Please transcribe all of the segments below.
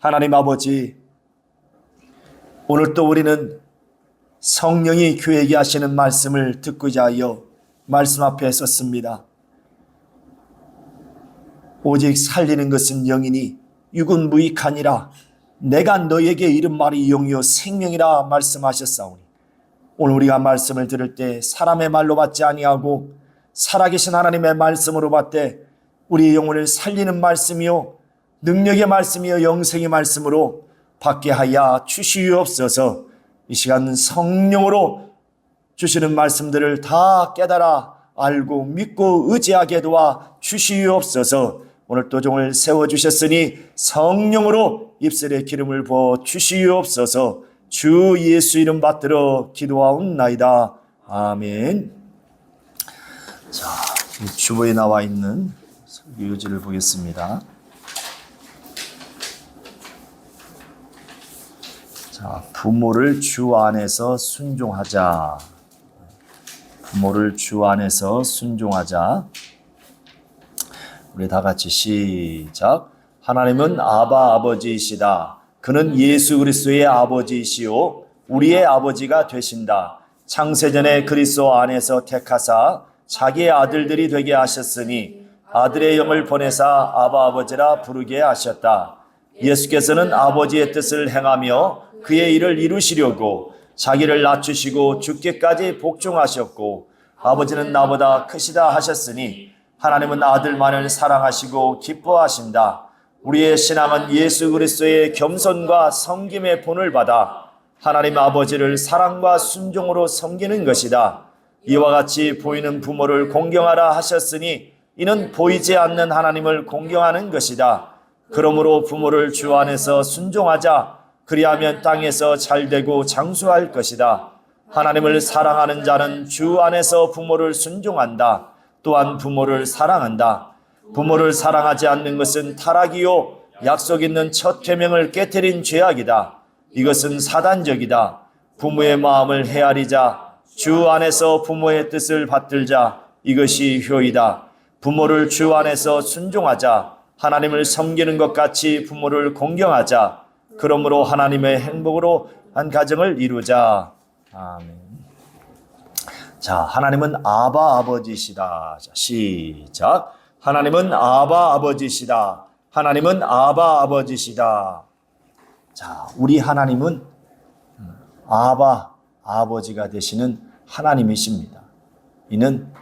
하나님 아버지, 오늘 또 우리는 성령이 교회에게 하시는 말씀을 듣고자 하여 말씀 앞에 섰습니다. 오직 살리는 것은 영이니 육은 무익하니라. 내가 너에게 이른 말이 영이요 생명이라 말씀하셨사오니, 오늘 우리가 말씀을 들을 때 사람의 말로 받지 아니하고 살아계신 하나님의 말씀으로 받되 우리 영혼을 살리는 말씀이요 능력의 말씀이요 영생의 말씀으로 받게 하여 주시옵소서. 이 시간 성령으로 주시는 말씀들을 다 깨달아 알고 믿고 의지하게 도와 주시옵소서. 오늘 또 종을 세워주셨으니 성령으로 입술에 기름을 부어 주시옵소서. 주 예수 이름 받들어 기도하옵나이다. 아멘. 자, 주보에 나와 있는 설교지를 보겠습니다. 자, 부모를 주 안에서 순종하자. 부모를 주 안에서 순종하자. 우리 다 같이 시작. 하나님은 아바 아버지이시다. 그는 예수 그리스도의 아버지이시오 우리의 아버지가 되신다. 창세전에 그리스도 안에서 택하사 자기의 아들들이 되게 하셨으니 아들의 영을 보내사 아바 아버지라 부르게 하셨다. 예수께서는 아버지의 뜻을 행하며 그의 일을 이루시려고 자기를 낮추시고 죽기까지 복종하셨고, 아버지는 나보다 크시다 하셨으니 하나님은 아들만을 사랑하시고 기뻐하신다. 우리의 신앙은 예수 그리스도의 겸손과 섬김의 본을 받아 하나님 아버지를 사랑과 순종으로 섬기는 것이다. 이와 같이 보이는 부모를 공경하라 하셨으니 이는 보이지 않는 하나님을 공경하는 것이다. 그러므로 부모를 주 안에서 순종하자. 그리하면 땅에서 잘되고 장수할 것이다. 하나님을 사랑하는 자는 주 안에서 부모를 순종한다. 또한 부모를 사랑한다. 부모를 사랑하지 않는 것은 타락이요 약속 있는 첫 계명을 깨트린 죄악이다. 이것은 사단적이다. 부모의 마음을 헤아리자. 주 안에서 부모의 뜻을 받들자. 이것이 효이다. 부모를 주 안에서 순종하자. 하나님을 섬기는 것 같이 부모를 공경하자. 그러므로 하나님의 행복으로 한 가정을 이루자. 아멘. 자, 하나님은 아바 아버지시다. 자, 시작. 하나님은 아바 아버지시다. 하나님은 아바 아버지시다. 자, 우리 하나님은 아바 아버지가 되시는 하나님이십니다. 이는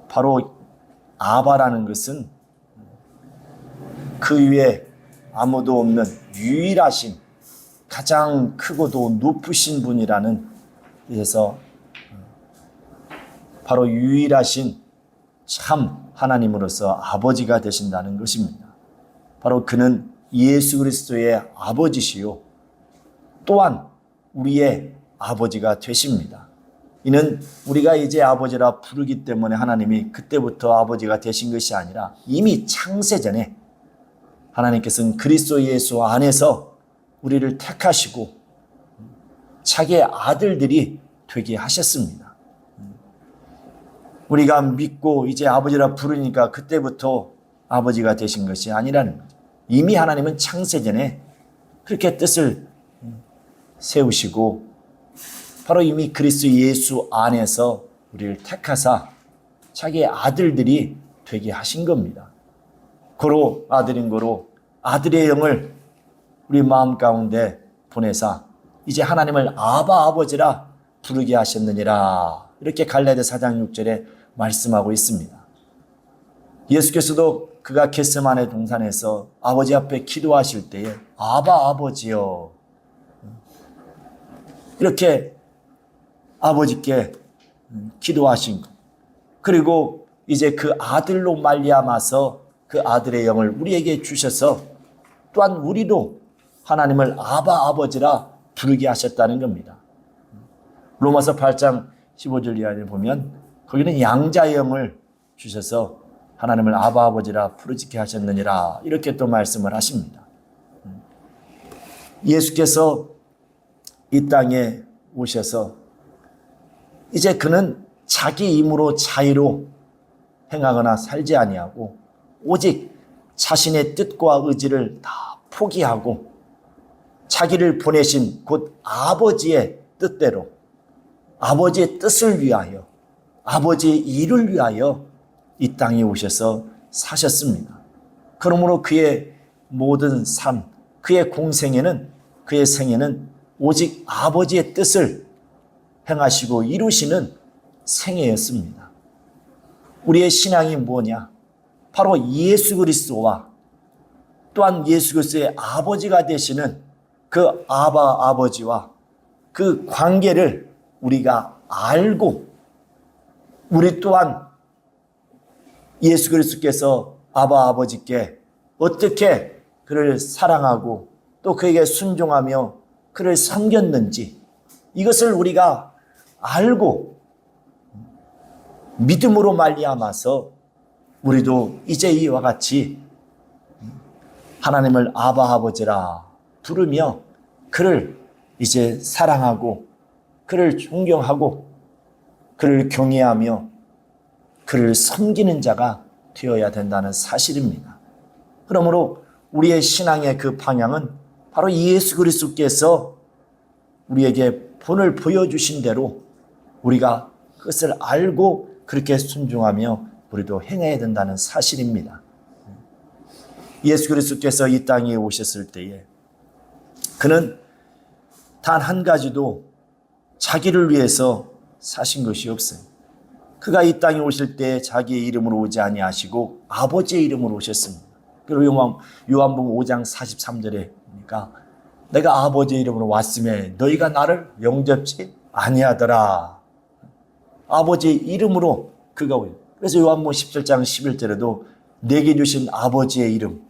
바로 아바라는 것은 그 위에 아무도 없는 유일하신 가장 크고도 높으신 분이라는 뜻에서 바로 유일하신 참 하나님으로서 아버지가 되신다는 것입니다. 바로 그는 예수 그리스도의 아버지시요 또한 우리의 아버지가 되십니다. 이는 우리가 이제 아버지라 부르기 때문에 하나님이 그때부터 아버지가 되신 것이 아니라 이미 창세전에 하나님께서는 그리스도 예수 안에서 우리를 택하시고 자기의 아들들이 되게 하셨습니다. 우리가 믿고 이제 아버지라 부르니까 그때부터 아버지가 되신 것이 아니라는 거죠. 이미 하나님은 창세전에 그렇게 뜻을 세우시고 바로 이미 그리스도 예수 안에서 우리를 택하사 자기의 아들들이 되게 하신 겁니다. 고로 아들인 고로 아들의 영을 우리 마음 가운데 보내사 이제 하나님을 아바 아버지라 부르게 하셨느니라. 이렇게 갈라디아 4장 6절에 말씀하고 있습니다. 예수께서도 그가 겟세마네 동산에서 아버지 앞에 기도하실 때에 아바 아버지여 이렇게 아버지께 기도하신 것, 그리고 이제 그 아들로 말미암아서 그 아들의 영을 우리에게 주셔서 또한 우리도 하나님을 아바 아버지라 부르게 하셨다는 겁니다. 로마서 8장 15절 이하를 보면 거기는 양자의 영을 주셔서 하나님을 아바 아버지라 부르짖게 하셨느니라 이렇게 또 말씀을 하십니다. 예수께서 이 땅에 오셔서 이제 그는 자기 힘으로 자의로 행하거나 살지 아니하고 오직 자신의 뜻과 의지를 다 포기하고 자기를 보내신 곧 아버지의 뜻대로, 아버지의 뜻을 위하여, 아버지의 일을 위하여 이 땅에 오셔서 사셨습니다. 그러므로 그의 모든 삶, 그의 공생에는, 그의 생애는 오직 아버지의 뜻을 행하시고 이루시는 생애였습니다. 우리의 신앙이 뭐냐? 바로 예수 그리스도와 또한 예수 그리스도의 아버지가 되시는 그 아바 아버지와 그 관계를 우리가 알고, 우리 또한 예수 그리스도께서 아바 아버지께 어떻게 그를 사랑하고 또 그에게 순종하며 그를 섬겼는지, 이것을 우리가 알고 믿음으로 말미암아서 우리도 이제 이와 같이 하나님을 아바 아버지라 부르며 그를 이제 사랑하고 그를 존경하고 그를 경외하며 그를 섬기는 자가 되어야 된다는 사실입니다. 그러므로 우리의 신앙의 그 방향은 바로 예수 그리스도께서 우리에게 본을 보여주신 대로 우리가 그것을 알고 그렇게 순종하며 우리도 행해야 된다는 사실입니다. 예수 그리스도께서 이 땅에 오셨을 때에 그는 단 한 가지도 자기를 위해서 사신 것이 없어요. 그가 이 땅에 오실 때 자기의 이름으로 오지 아니하시고 아버지의 이름으로 오셨습니다. 그리고 요한복음 5장 43절에 보니까 내가 아버지의 이름으로 왔음에 너희가 나를 영접지 아니하더라. 아버지의 이름으로 그가 오요. 그래서 요한복음 17장 11절에도 내게 주신 아버지의 이름,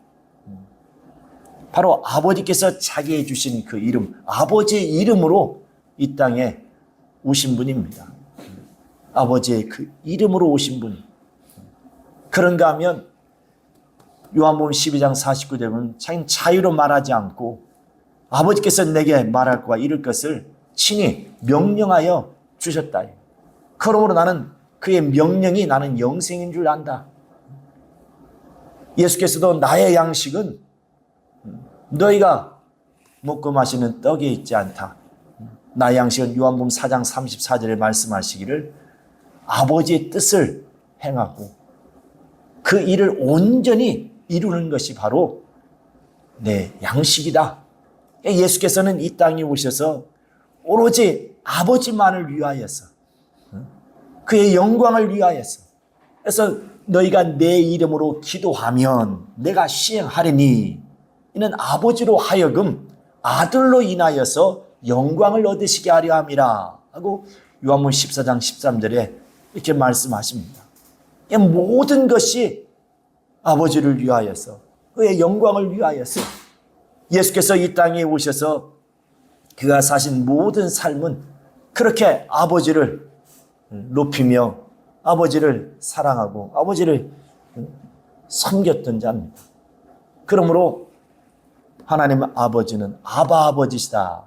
바로 아버지께서 자기에게 주신 그 이름, 아버지의 이름으로 이 땅에 오신 분입니다. 아버지의 그 이름으로 오신 분. 그런가 하면 요한복음 12장 49절에 보면 자기는 자유로 말하지 않고 아버지께서 내게 말할 것과 이룰 것을 친히 명령하여 주셨다. 그러므로 나는 그의 명령이 나는 영생인 줄 안다. 예수께서도 나의 양식은 너희가 먹고 마시는 떡에 있지 않다. 나의 양식은 요한복음 4장 34절에 말씀하시기를 아버지의 뜻을 행하고 그 일을 온전히 이루는 것이 바로 내 양식이다. 예수께서는 이 땅에 오셔서 오로지 아버지만을 위하여서, 그의 영광을 위하여서, 그래서 너희가 내 이름으로 기도하면 내가 시행하리니 이는 아버지로 하여금 아들로 인하여서 영광을 얻으시게 하려 함이라 하고 요한복음 14장 13절에 이렇게 말씀하십니다. 모든 것이 아버지를 위하여서, 그의 영광을 위하여서 예수께서 이 땅에 오셔서 그가 사신 모든 삶은 그렇게 아버지를 높이며 아버지를 사랑하고 아버지를 섬겼던 자입니다. 그러므로 하나님 아버지는 아바 아버지시다.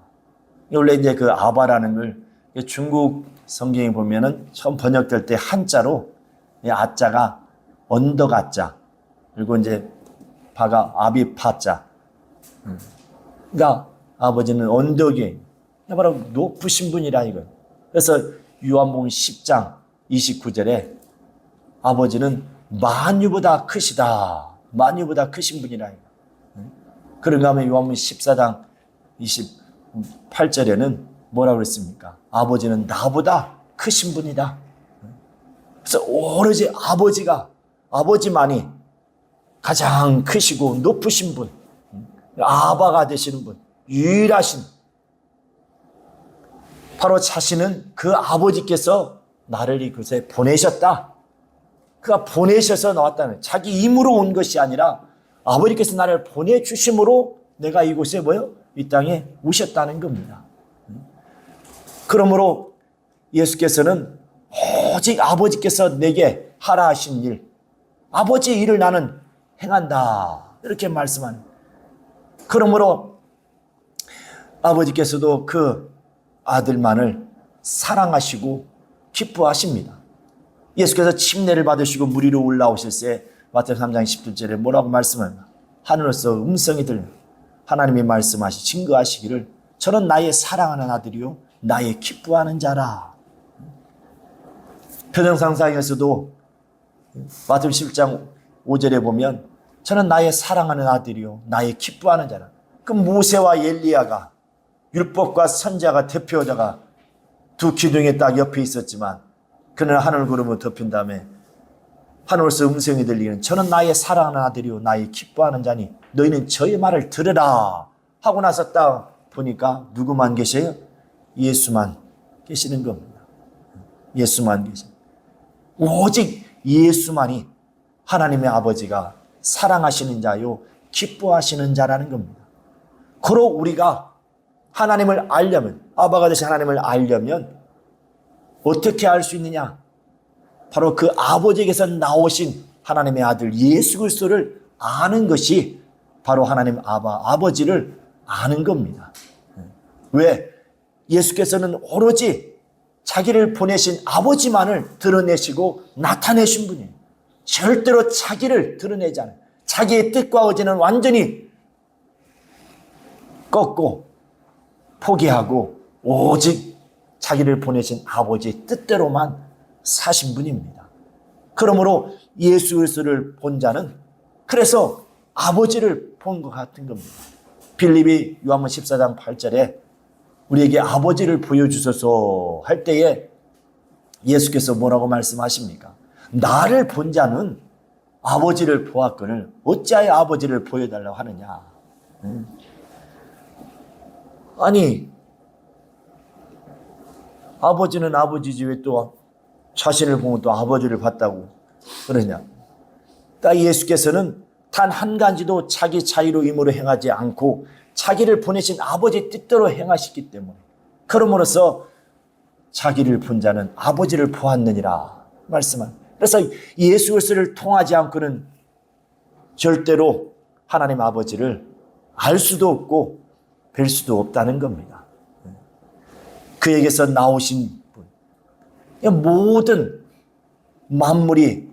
원래 이제 그 아바라는 걸 중국 성경에 보면은 처음 번역될 때 한자로 아자가 언덕 아자, 그리고 이제 바가 아비 파자. 그러니까 아버지는 언덕이 바로 높으신 분이라 이거. 그래서 요한복음 10장 29절에 아버지는 만유보다 크시다. 만유보다 크신 분이라 이거. 그런가 하면 요한복음 14장 28절에는 뭐라고 그랬습니까? 아버지는 나보다 크신 분이다. 그래서 오로지 아버지만이 가장 크시고 높으신 분, 아바가 되시는 분, 유일하신, 바로 자신은 그 아버지께서 나를 이곳에 보내셨다. 그가 보내셔서 나왔다는, 자기 힘으로 온 것이 아니라 아버지께서 나를 보내주심으로 내가 이곳에 이 땅에 오셨다는 겁니다. 그러므로 예수께서는 오직 아버지께서 내게 하라 하신 일, 아버지의 일을 나는 행한다. 이렇게 말씀한. 그러므로 아버지께서도 그 아들만을 사랑하시고 기뻐하십니다. 예수께서 침례를 받으시고 물 위로 올라오실 때 마태복음 3장 17절에 뭐라고 말씀합니까? 하늘에서 음성이 들려 하나님이 말씀하시 증거하시기를 저는 나의 사랑하는 아들이요 나의 기뻐하는 자라. 표정상상에서도 마태복음 11장 5절에 보면 저는 나의 사랑하는 아들이요 나의 기뻐하는 자라. 그 모세와 엘리야가 율법과 선지자가 대표자가 두 기둥에 딱 옆에 있었지만 그는 하늘 구름을 덮인 다음에 하늘에서 음성이 들리는 저는 나의 사랑하는 아들이요 나의 기뻐하는 자니 너희는 저의 말을 들으라 하고 나서 딱 보니까 누구만 계셔요? 예수만 계시는 겁니다. 예수만 계셔요. 오직 예수만이 하나님의 아버지가 사랑하시는 자요 기뻐하시는 자라는 겁니다. 그러 우리가 하나님을 알려면 아바가 되신 하나님을 알려면 어떻게 알 수 있느냐? 바로 그 아버지에게서 나오신 하나님의 아들 예수 그리스도를 아는 것이 바로 하나님 아버지를 아는 겁니다. 왜? 예수께서는 오로지 자기를 보내신 아버지만을 드러내시고 나타내신 분이에요. 절대로 자기를 드러내지 않아요. 자기의 뜻과 의지는 완전히 꺾고 포기하고 오직 자기를 보내신 아버지의 뜻대로만 사신 분입니다. 그러므로 예수 그리스도를 본 자는 그래서 아버지를 본 것 같은 겁니다. 빌립이 요한복음 14장 8절에 우리에게 아버지를 보여주소서 할 때에 예수께서 뭐라고 말씀하십니까? 나를 본 자는 아버지를 보았거늘 어찌하여 아버지를 보여달라고 하느냐. 아니 아버지는 아버지지 왜 또 자신을 보면 또 아버지를 봤다고 그러냐. 그러니까 예수께서는 단 한 가지도 자기 자유로 의무로 행하지 않고 자기를 보내신 아버지의 뜻대로 행하시기 때문에 그러므로서 자기를 본 자는 아버지를 보았느니라 말씀한. 그래서 예수 그리스도를 통하지 않고는 절대로 하나님 아버지를 알 수도 없고 뵐 수도 없다는 겁니다. 그에게서 나오신 분, 모든 만물이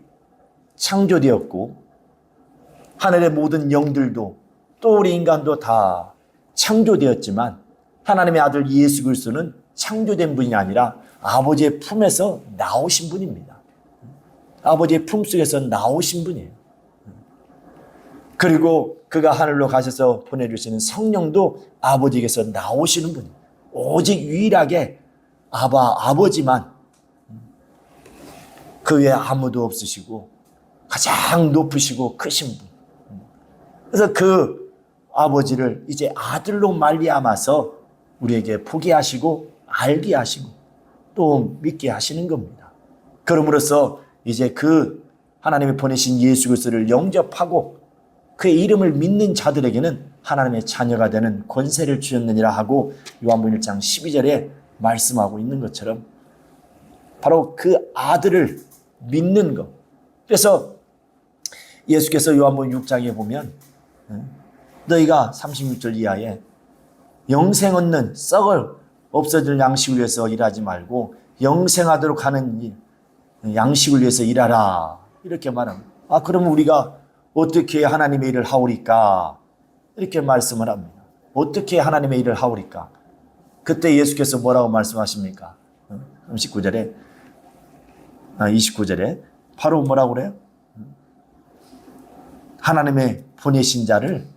창조되었고 하늘의 모든 영들도 또 우리 인간도 다 창조되었지만 하나님의 아들 예수 그리스도는 창조된 분이 아니라 아버지의 품에서 나오신 분입니다. 아버지의 품속에서 나오신 분이에요. 그리고 그가 하늘로 가셔서 보내주시는 성령도 아버지에게서 나오시는 분이에요. 오직 유일하게 아버지만 그 외에 아무도 없으시고 가장 높으시고 크신 분. 그래서 그 아버지를 이제 아들로 말미암아서 우리에게 보게 하시고 알게 하시고 또 믿게 하시는 겁니다. 그러므로서 이제 그 하나님이 보내신 예수 그리스도를 영접하고 그의 이름을 믿는 자들에게는 하나님의 자녀가 되는 권세를 주셨느니라 하고 요한복음 1장 12절에 말씀하고 있는 것처럼 바로 그 아들을 믿는 것. 그래서 예수께서 요한복음 6장에 보면 너희가 36절 이하에 영생 얻는 썩을 없어질 양식을 위해서 일하지 말고 영생하도록 하는 양식을 위해서 일하라 이렇게 말합니다. 그러면 우리가 어떻게 하나님의 일을 하오리까 이렇게 말씀을 합니다. 어떻게 하나님의 일을 하오리까? 그때 예수께서 뭐라고 말씀하십니까? 29절에 바로 뭐라고 그래요? 하나님의 보내신 자를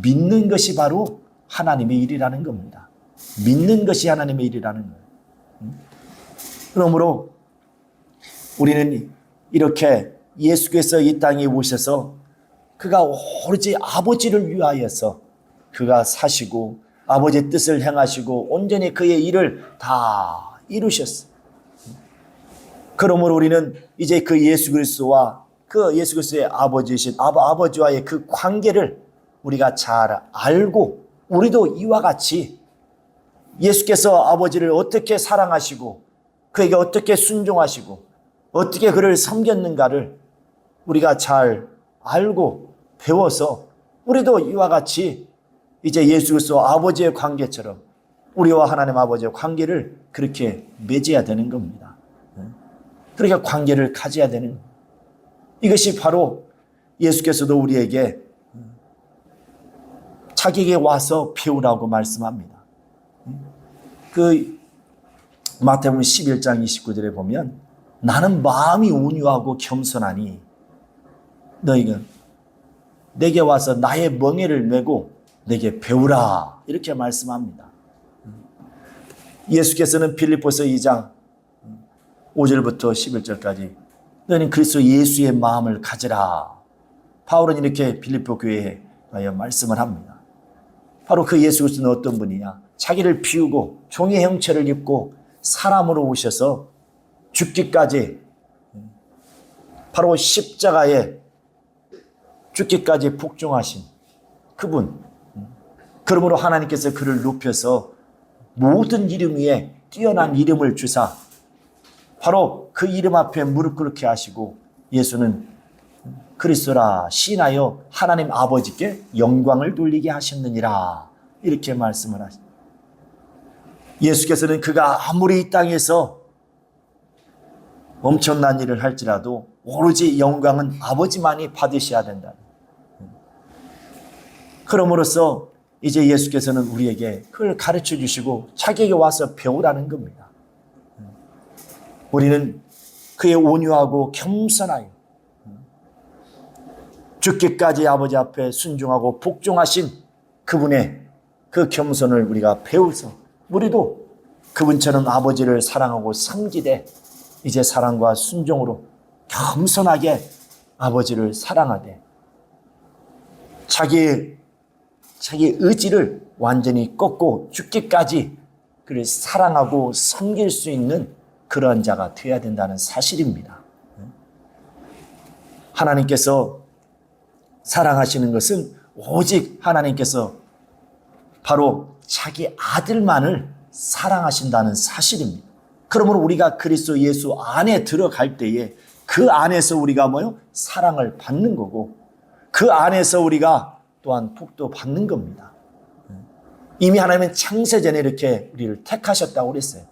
믿는 것이 바로 하나님의 일이라는 겁니다. 믿는 것이 하나님의 일이라는 거예요. 그러므로 우리는 이렇게 예수께서 이 땅에 오셔서 그가 오로지 아버지를 위하여서 그가 사시고 아버지의 뜻을 행하시고 온전히 그의 일을 다 이루셨어요. 그러므로 우리는 이제 그 예수 그리스도와 그 예수 그리스도의 아버지이신 아버지와의 그 관계를 우리가 잘 알고 우리도 이와 같이 예수께서 아버지를 어떻게 사랑하시고 그에게 어떻게 순종하시고 어떻게 그를 섬겼는가를 우리가 잘 알고 배워서 우리도 이와 같이 이제 예수 그리스도 아버지의 관계처럼 우리와 하나님 아버지의 관계를 그렇게 맺어야 되는 겁니다. 그렇게 관계를 가져야 되는 겁니다. 이것이 바로 예수께서도 우리에게 자기에게 와서 배우라고 말씀합니다. 그 마태복음 11장 29절에 보면 나는 마음이 온유하고 겸손하니 너희가 내게 와서 나의 멍에를 메고 내게 배우라 이렇게 말씀합니다. 예수께서는 빌립보서 2장 5절부터 11절까지 너희는 그리스도 예수의 마음을 가지라. 바울은 이렇게 빌립보 교회에 말씀을 합니다. 바로 그 예수 그리스도는 어떤 분이냐? 자기를 비우고 종의 형체를 입고 사람으로 오셔서 죽기까지, 바로 십자가에 죽기까지 복종하신 그분. 그러므로 하나님께서 그를 높여서 모든 이름 위에 뛰어난 이름을 주사 바로 그 이름 앞에 무릎 꿇게 하시고 예수는 그리스도라 시인하여 하나님 아버지께 영광을 돌리게 하셨느니라 이렇게 말씀을 하십니다. 예수께서는 그가 아무리 이 땅에서 엄청난 일을 할지라도 오로지 영광은 아버지만이 받으셔야 된다. 그럼으로써 이제 예수께서는 우리에게 그걸 가르쳐 주시고 자기에게 와서 배우라는 겁니다. 우리는 그의 온유하고 겸손하여 죽기까지 아버지 앞에 순종하고 복종하신 그분의 그 겸손을 우리가 배워서 우리도 그분처럼 아버지를 사랑하고 섬기되 이제 사랑과 순종으로 겸손하게 아버지를 사랑하되 자기 의지를 완전히 꺾고 죽기까지 그를 사랑하고 섬길 수 있는 그러한 자가 되어야 된다는 사실입니다. 하나님께서 사랑하시는 것은 오직 하나님께서 바로 자기 아들만을 사랑하신다는 사실입니다. 그러므로 우리가 그리스도 예수 안에 들어갈 때에 그 안에서 우리가 사랑을 받는 거고 그 안에서 우리가 또한 복도 받는 겁니다. 이미 하나님은 창세전에 이렇게 우리를 택하셨다고 그랬어요.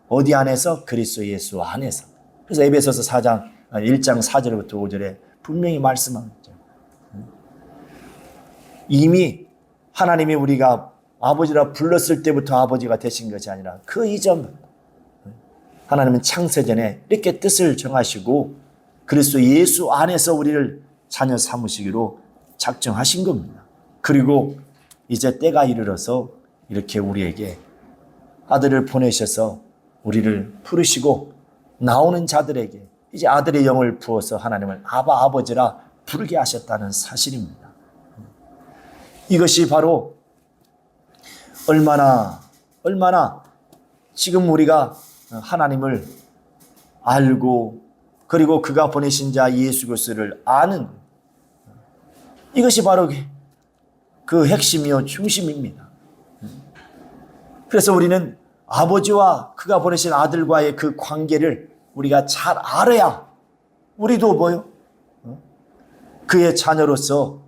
어디 안에서? 그리스도 예수 안에서. 그래서 에베소서 1장 4절부터 5절에 분명히 말씀합니다. 이미 하나님이 우리가 아버지라 불렀을 때부터 아버지가 되신 것이 아니라 그 이전 하나님은 창세전에 이렇게 뜻을 정하시고 그리스도 예수 안에서 우리를 자녀 삼으시기로 작정하신 겁니다. 그리고 이제 때가 이르러서 이렇게 우리에게 아들을 보내셔서 우리를 부르시고 나오는 자들에게 이제 아들의 영을 부어서 하나님을 아바 아버지라 부르게 하셨다는 사실입니다. 이것이 바로 얼마나 지금 우리가 하나님을 알고 그리고 그가 보내신 자 예수 그리스도를 아는 이것이 바로 그 핵심이요 중심입니다. 그래서 우리는 아버지와 그가 보내신 아들과의 그 관계를 우리가 잘 알아야 우리도 그의 자녀로서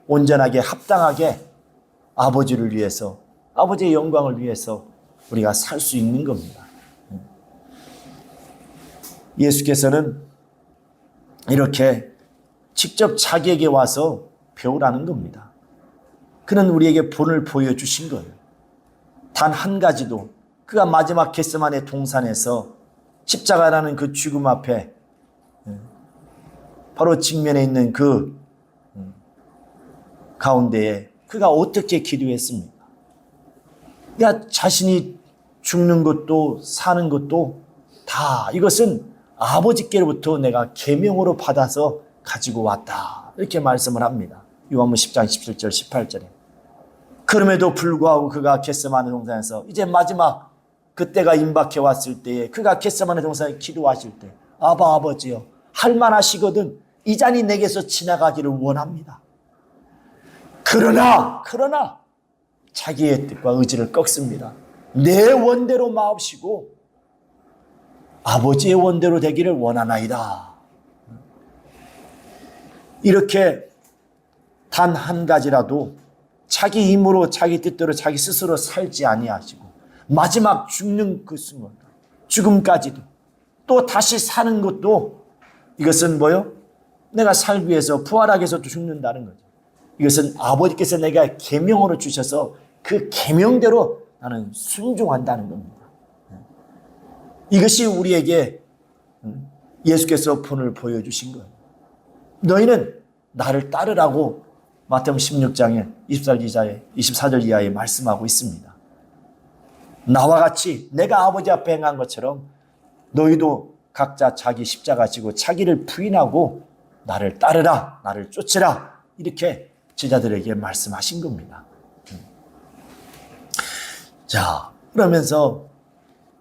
온전하게 합당하게 아버지를 위해서 아버지의 영광을 위해서 우리가 살 수 있는 겁니다. 예수께서는 이렇게 직접 자기에게 와서 배우라는 겁니다. 그는 우리에게 본을 보여주신 거예요. 단 한 가지도 그가 마지막 겟세마네 동산에서 십자가라는 그 죽음 앞에 바로 직면에 있는 그 가운데에 그가 어떻게 기도했습니까? 그러니까 자신이 죽는 것도 사는 것도 다 이것은 아버지께로부터 내가 계명으로 받아서 가지고 왔다. 이렇게 말씀을 합니다. 요한복음 10장 17절 18절에. 그럼에도 불구하고 그가 겟세마네 동산에서 이제 마지막 그때가 임박해 왔을 때에 그가 겟세마네 동산에 기도하실 때 아바 아버지여 할만하시거든 이 잔이 내게서 지나가기를 원합니다. 그러나 자기의 뜻과 의지를 꺾습니다. 내 원대로 마옵시고 아버지의 원대로 되기를 원하나이다. 이렇게 단 한 가지라도 자기 힘으로 자기 뜻대로 자기 스스로 살지 아니하시고 마지막 죽는 그 순간 죽음까지도 또 다시 사는 것도 이것은 내가 살기 위해서 부활하기 위해서 또 죽는다는 거죠. 이것은 아버지께서 내가 계명으로 주셔서 그 계명대로 나는 순종한다는 겁니다. 이것이 우리에게 예수께서 본을 보여주신 거예요. 너희는 나를 따르라고 마태복음 16장에 24절 이하에 말씀하고 있습니다. 나와 같이 내가 아버지 앞에 행한 것처럼 너희도 각자 자기 십자가 지고 자기를 부인하고 나를 따르라, 나를 쫓으라, 이렇게 제자들에게 말씀하신 겁니다. 자, 그러면서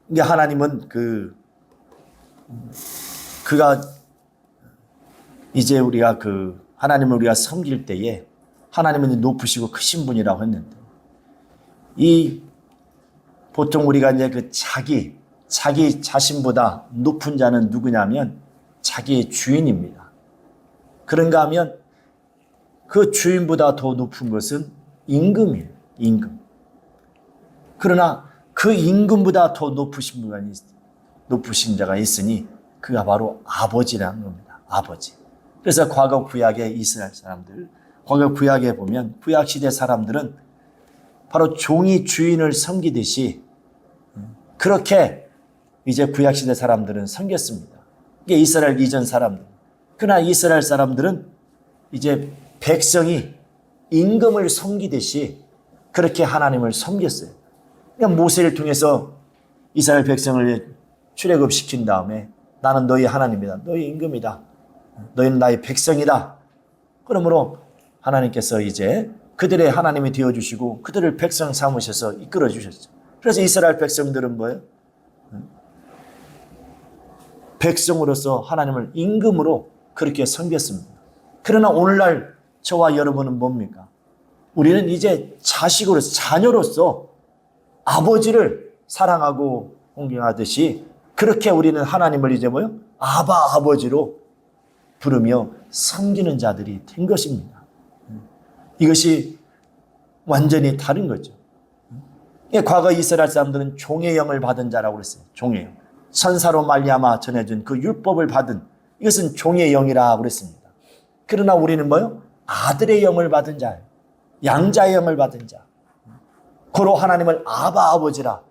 이제 하나님은 그가 이제 우리가 하나님을 우리가 섬길 때에 하나님은 높으시고 크신 분이라고 했는데, 보통 우리가 이제 자기 자신보다 높은 자는 누구냐면 자기의 주인입니다. 그런가 하면 그 주인보다 더 높은 것은 임금이에요. 임금. 그러나 그 임금보다 더 높으신 자가 있으니 그가 바로 아버지라는 겁니다. 아버지. 그래서 과거 구약의 이스라엘 사람들, 과거 구약에 보면 구약 시대 사람들은 바로 종이 주인을 섬기듯이 그렇게 이제 구약 시대 사람들은 섬겼습니다. 이게 이스라엘 이전 사람들. 그러나 이스라엘 사람들은 이제 백성이 임금을 섬기듯이 그렇게 하나님을 섬겼어요. 그냥 모세를 통해서 이스라엘 백성을 출애굽시킨 다음에 나는 너희 하나님이다. 너희 임금이다. 너희는 나의 백성이다. 그러므로 하나님께서 이제 그들의 하나님이 되어주시고 그들을 백성 삼으셔서 이끌어 주셨죠. 그래서 이스라엘 백성들은 뭐예요? 백성으로서 하나님을 임금으로 그렇게 섬겼습니다. 그러나 오늘날 저와 여러분은 뭡니까? 우리는 이제 자식으로서, 자녀로서 아버지를 사랑하고 존경하듯이 그렇게 우리는 하나님을 이제 뭐요? 아바 아버지로 부르며 섬기는 자들이 된 것입니다. 이것이 완전히 다른 거죠. 과거 이스라엘 사람들은 종의 영을 받은 자라고 그랬어요. 종의 영. 선사로 말미암아 전해준 그 율법을 받은, 이것은 종의 영이라고 그랬습니다. 그러나 우리는 뭐요? 아들의 영을 받은 자예요. 양자의 영을 받은 자. 고로 하나님을 아바 아버지라,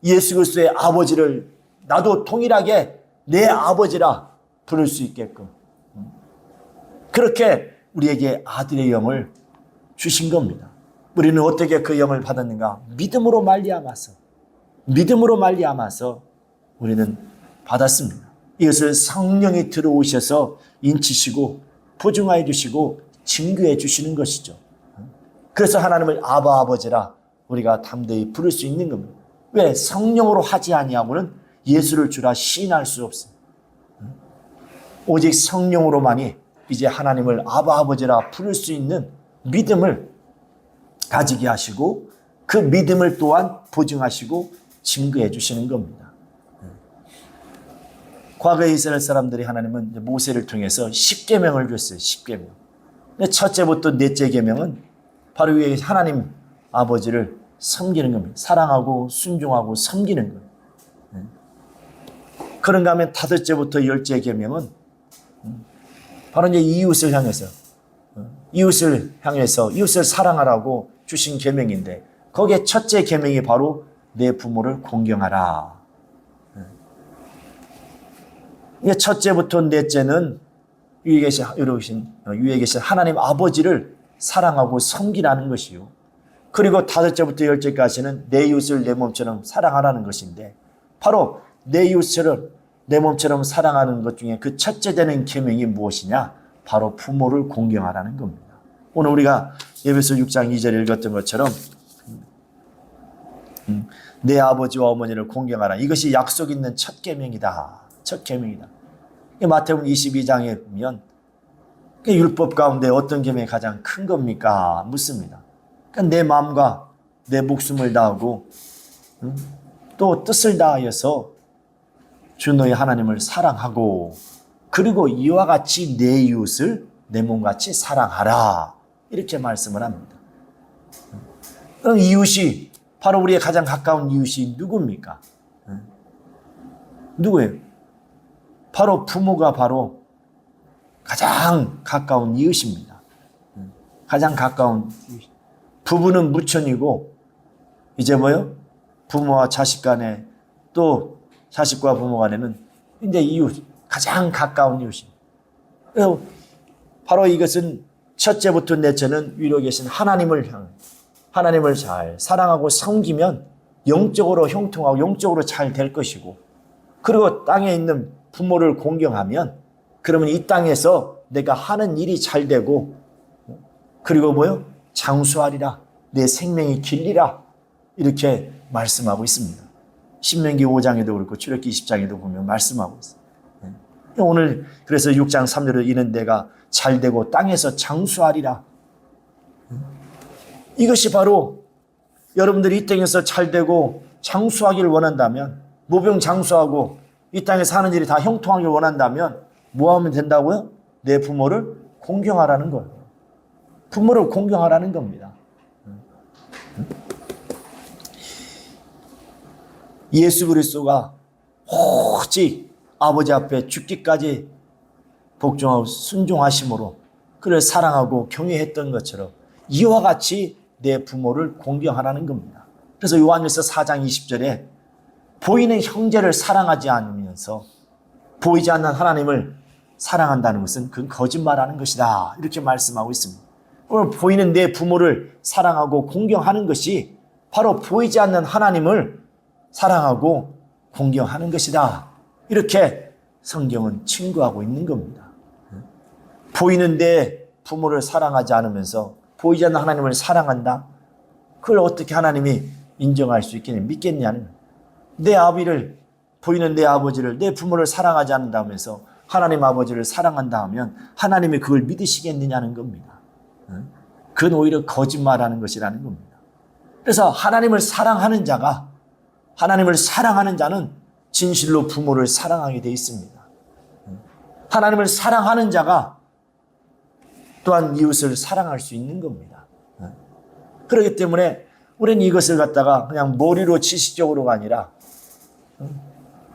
예수 그리스도의 아버지를 나도 동일하게 내 아버지라 부를 수 있게끔 그렇게 우리에게 아들의 영을 주신 겁니다. 우리는 어떻게 그 영을 받았는가? 믿음으로 말미암아서 우리는 받았습니다. 이것을 성령이 들어오셔서 인치시고 보증하여 주시고 증거해 주시는 것이죠. 그래서 하나님을 아바 아버지라 우리가 담대히 부를 수 있는 겁니다. 왜? 성령으로 하지 아니하고는 예수를 주라 시인할 수 없어요. 오직 성령으로만이 이제 하나님을 아바 아버지라 부를 수 있는 믿음을 가지게 하시고 그 믿음을 또한 보증하시고 증거해 주시는 겁니다. 과거의 이스라엘 사람들이 하나님은 모세를 통해서 10계명을 줬어요. 10계명. 첫째부터 넷째 계명은 바로 하나님 아버지를 섬기는 겁니다. 사랑하고 순종하고 섬기는 거예요. 그런가 하면 다섯째부터 열째 계명은 바로 이제 이웃을 향해서 이웃을 사랑하라고 주신 계명인데 거기에 첫째 계명이 바로 내 부모를 공경하라. 첫째부터 넷째는 위에 계신 하나님 아버지를 사랑하고 섬기라는 것이요. 그리고 다섯째부터 열째까지는 내 이웃을 내 몸처럼 사랑하라는 것인데 바로 내 이웃을 내 몸처럼 사랑하는 것 중에 그 첫째 되는 계명이 무엇이냐? 바로 부모를 공경하라는 겁니다. 오늘 우리가 에베소 6장 2절에 읽었던 것처럼 내 아버지와 어머니를 공경하라. 이것이 약속 있는 첫 계명이다. 첫 계명이다. 마태복음 22장에 보면 율법 가운데 어떤 계명이 가장 큰 겁니까? 묻습니다. 그러니까 내 마음과 내 목숨을 다하고 또 뜻을 다하여서 주 너희 하나님을 사랑하고 그리고 이와 같이 내 이웃을 내 몸같이 사랑하라. 이렇게 말씀을 합니다. 그럼 이웃이 바로 우리의 가장 가까운 이웃이 누굽니까? 누구예요? 바로 부모가 바로 가장 가까운 이웃입니다. 가장 가까운 이웃. 부부는 무천이고 이제 뭐요? 부모와 자식 간에 또 자식과 부모 간에는 이제 이웃, 가장 가까운 이웃입니다. 바로 이것은 첫째부터 넷째는 위로 계신 하나님을 향해 하나님을 잘 사랑하고 섬기면 영적으로 형통하고 영적으로 잘 될 것이고, 그리고 땅에 있는 부모를 공경하면 그러면 이 땅에서 내가 하는 일이 잘 되고, 그리고 뭐요? 장수하리라, 내 생명이 길리라, 이렇게 말씀하고 있습니다. 신명기 5장에도 그렇고 출애굽기 20장에도 보면 말씀하고 있어요. 오늘 그래서 6장 3절에 이는 내가 잘 되고 땅에서 장수하리라. 이것이 바로 여러분들이 이 땅에서 잘 되고 장수하기를 원한다면, 무병장수하고 이 땅에 사는 일이 다 형통하기를 원한다면 뭐 하면 된다고요? 내 부모를 공경하라는 거예요. 부모를 공경하라는 겁니다. 예수 그리스도가 오직 아버지 앞에 죽기까지 복종하고 순종하심으로 그를 사랑하고 경외했던 것처럼 이와 같이 내 부모를 공경하라는 겁니다. 그래서 요한일서 4장 20절에 보이는 형제를 사랑하지 않으면서 보이지 않는 하나님을 사랑한다는 것은 그건 거짓말하는 것이다, 이렇게 말씀하고 있습니다. 오늘 보이는 내 부모를 사랑하고 공경하는 것이 바로 보이지 않는 하나님을 사랑하고 공경하는 것이다, 이렇게 성경은 증거하고 있는 겁니다. 보이는 내 부모를 사랑하지 않으면서 보이지 않는 하나님을 사랑한다? 그걸 어떻게 하나님이 인정할 수 있겠냐, 믿겠냐는, 내 아비를, 보이는 내 아버지를, 내 부모를 사랑하지 않는다면서 하나님 아버지를 사랑한다 하면 하나님이 그걸 믿으시겠느냐는 겁니다. 그건 오히려 거짓말하는 것이라는 겁니다. 그래서 하나님을 사랑하는 자가, 하나님을 사랑하는 자는 진실로 부모를 사랑하게 되어 있습니다. 하나님을 사랑하는 자가 또한 이웃을 사랑할 수 있는 겁니다. 그렇기 때문에 우리는 이것을 갖다가 그냥 머리로 지식적으로가 아니라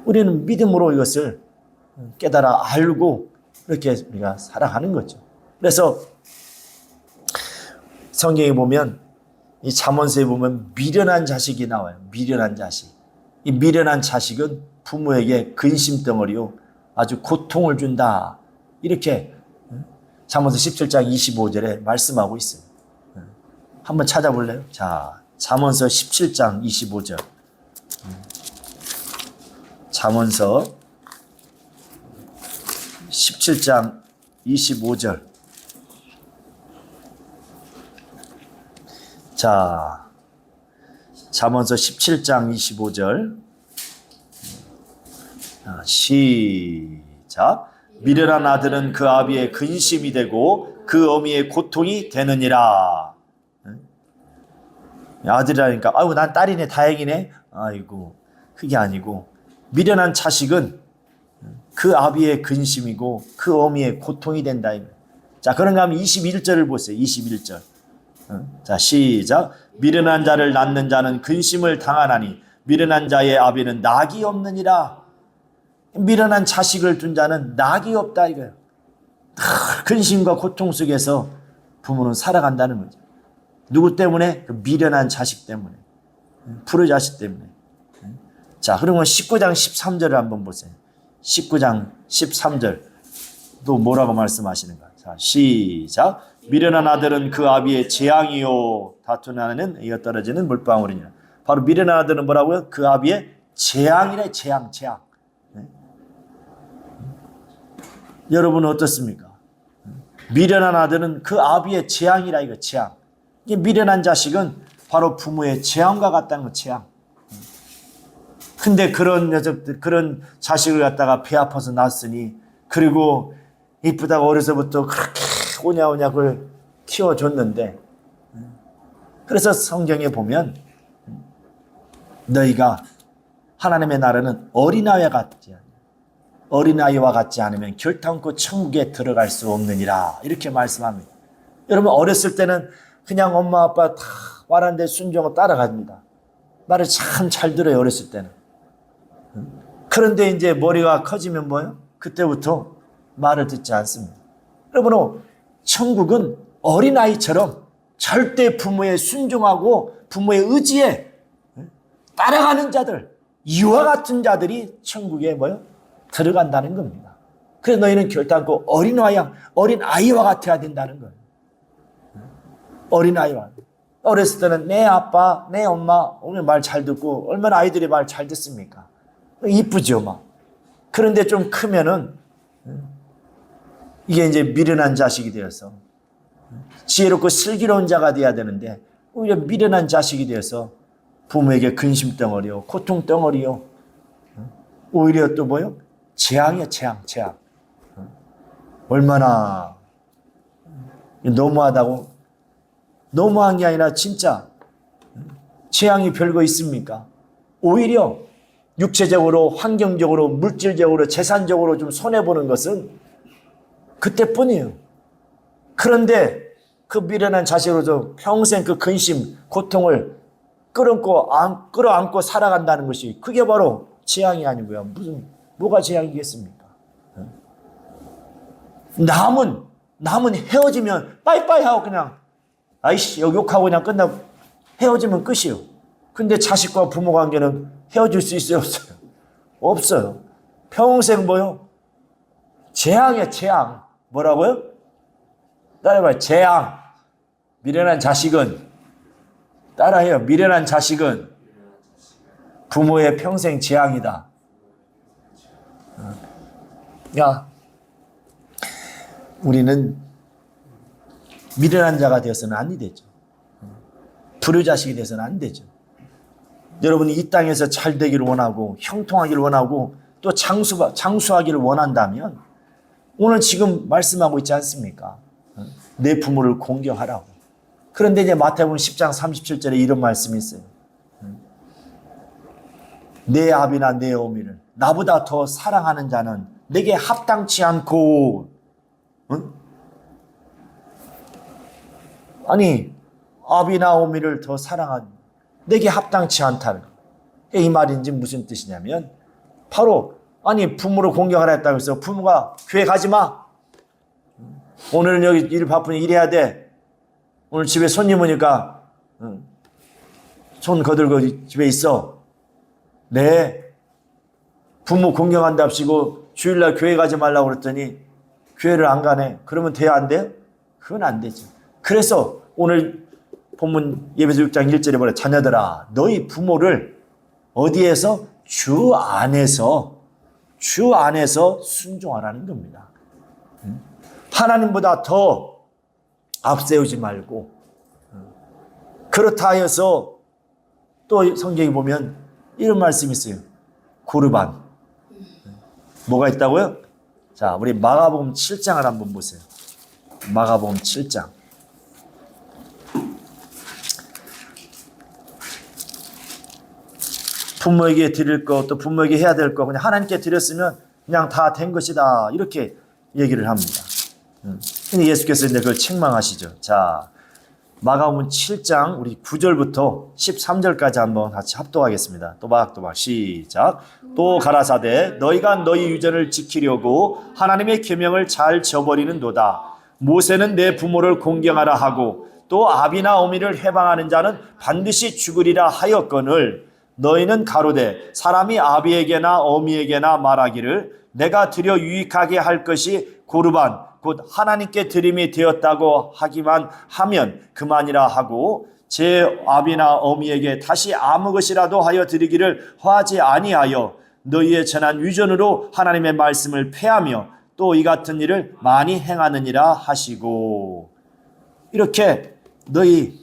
우리는 믿음으로 이것을 깨달아 알고 이렇게 우리가 살아가는 거죠. 그래서 성경에 보면, 이 잠언서에 보면 미련한 자식이 나와요. 미련한 자식. 이 미련한 자식은 부모에게 근심덩어리요 아주 고통을 준다, 이렇게 잠언서 17장 25절에 말씀하고 있어요. 한번 찾아볼래요? 자, 잠언서 17장 25절. 잠언서 17장 25절. 자, 잠언서 17장 25절. 시작. 미련한 아들은 그 아비의 근심이 되고 그 어미의 고통이 되느니라. 아들이라니까 아이고 난 딸이네, 다행이네, 아이고, 그게 아니고 미련한 자식은 그 아비의 근심이고 그 어미의 고통이 된다. 자, 그런가 하면 21절을 보세요. 21절. 자, 시작. 미련한 자를 낳는 자는 근심을 당하나니 미련한 자의 아비는 낙이 없느니라. 미련한 자식을 둔 자는 낙이 없다 이거예요. 근심과 고통 속에서 부모는 살아간다는 거죠. 누구 때문에? 그 미련한 자식 때문에, 불효자식 때문에. 자, 그러면 19장 13절을 한번 보세요. 19장 13절 또 뭐라고 말씀하시는가? 자, 시작. 미련한 아들은 그 아비의 재앙이요 다투는 아내는 이어 떨어지는 물방울이니라. 바로 미련한 아들은 뭐라고요? 그 아비의 재앙이래. 재앙. 여러분은 어떻습니까? 미련한 아들은 그 아비의 재앙이라, 이거 재앙. 이게 미련한 자식은 바로 부모의 재앙과 같다는 거, 재앙. 근데 그런 녀석들, 그런 자식을 갖다가 배 아파서 낳았으니, 그리고 이쁘다고 어려서부터 그렇게 오냐오냐 그걸 키워줬는데, 그래서 성경에 보면 너희가 하나님의 나라는 어린아이와 같지 않으면 결탄코 천국에 들어갈 수 없느니라, 이렇게 말씀합니다. 여러분, 어렸을 때는 그냥 엄마 아빠 다 말하는데 순종하고 따라갑니다. 말을 참 잘 들어요, 어렸을 때는. 그런데 이제 머리가 커지면 뭐예요? 그때부터 말을 듣지 않습니다. 여러분, 천국은 어린아이처럼 절대 부모의 순종하고 부모의 의지에 따라가는 자들, 이와 같은 자들이 천국에 들어간다는 겁니다. 그래서 너희는 결단코 어린아이와 같아야 된다는 거예요. 어린아이와. 어렸을 때는 내 아빠, 내 엄마 오늘 말 잘 듣고, 얼마나 아이들이 말 잘 듣습니까? 이쁘죠, 막. 그런데 좀 크면은 이게 이제 미련한 자식이 되어서 지혜롭고 슬기로운 자가 돼야 되는데, 오히려 미련한 자식이 되어서 부모에게 근심 덩어리요, 고통 덩어리요, 오히려 또 재앙이야, 재앙. 얼마나 너무하다고. 너무한 게 아니라 진짜 재앙이 별거 있습니까? 오히려 육체적으로, 환경적으로, 물질적으로, 재산적으로 좀 손해보는 것은 그때뿐이에요. 그런데 그 미련한 자식으로서 평생 그 근심, 고통을 끌어안고 살아간다는 것이, 그게 바로 재앙이 아니고요. 뭐가 재앙이겠습니까? 남은 헤어지면 빠이빠이 하고 그냥 아이씨 여기 욕하고 그냥 끝나고 헤어지면 끝이요. 근데 자식과 부모 관계는 헤어질 수 있어요, 없어요? 없어요. 평생 재앙이야, 재앙. 뭐라고요? 따라해봐요. 재앙. 미련한 자식은, 따라해요. 미련한 자식은 부모의 평생 재앙이다. 야, 우리는 미련한 자가 되어서는 안 되죠. 불효자식이 되어서는 안 되죠. 여러분이 이 땅에서 잘 되기를 원하고, 형통하기를 원하고, 또 장수하기를 원한다면 오늘 지금 말씀하고 있지 않습니까? 내 부모를 공경하라고. 그런데 이제 마태복음 10장 37절에 이런 말씀이 있어요. 내 아비나 내 어미를 나보다 더 사랑하는 자는 내게 합당치 않고, 아니 아비나 어미를 더 사랑한 내게 합당치 않다는 거. 이 말인지 무슨 뜻이냐면, 바로 부모를 공경하라 했다고 해서 부모가 교회 가지 마, 오늘은 여기 일 바쁘니 일해야 돼, 오늘 집에 손님 오니까 손 거들고 집에 있어. 네, 부모 공경한답시고 주일날 교회 가지 말라고 그랬더니 교회를 안 가네. 그러면 돼야 안 돼요? 그건 안 되죠. 그래서 오늘 본문 예배서 6장 1절에 뭐래? 자녀들아, 너희 부모를 어디에서? 주 안에서 순종하라는 겁니다. 하나님보다 더 앞세우지 말고. 그렇다 하여서 또 성경에 보면 이런 말씀이 있어요. 고르반. 뭐가 있다고요? 자, 우리 마가복음 7장을 한번 보세요. 마가복음 7장. 부모에게 드릴 거, 또 부모에게 해야 될 거, 그냥 하나님께 드렸으면 그냥 다 된 것이다, 이렇게 얘기를 합니다. 근데 예수께서 이제 그걸 책망하시죠. 자, 마가복음 7장 우리 9절부터 13절까지 한번 같이 합독하겠습니다. 또박또박 시작. 또 가라사대 너희가 너희 유전을 지키려고 하나님의 계명을 잘 저버리는도다. 모세는 내 부모를 공경하라 하고 또 아비나 어미를 해방하는 자는 반드시 죽으리라 하였거늘, 너희는 가로되 사람이 아비에게나 어미에게나 말하기를 내가 드려 유익하게 할 것이 고르반 곧 하나님께 드림이 되었다고 하기만 하면 그만이라 하고, 제 아비나 어미에게 다시 아무 것이라도 하여 드리기를 허하지 아니하여 너희의 전한 유전으로 하나님의 말씀을 폐하며 또 이 같은 일을 많이 행하느니라 하시고. 이렇게 너희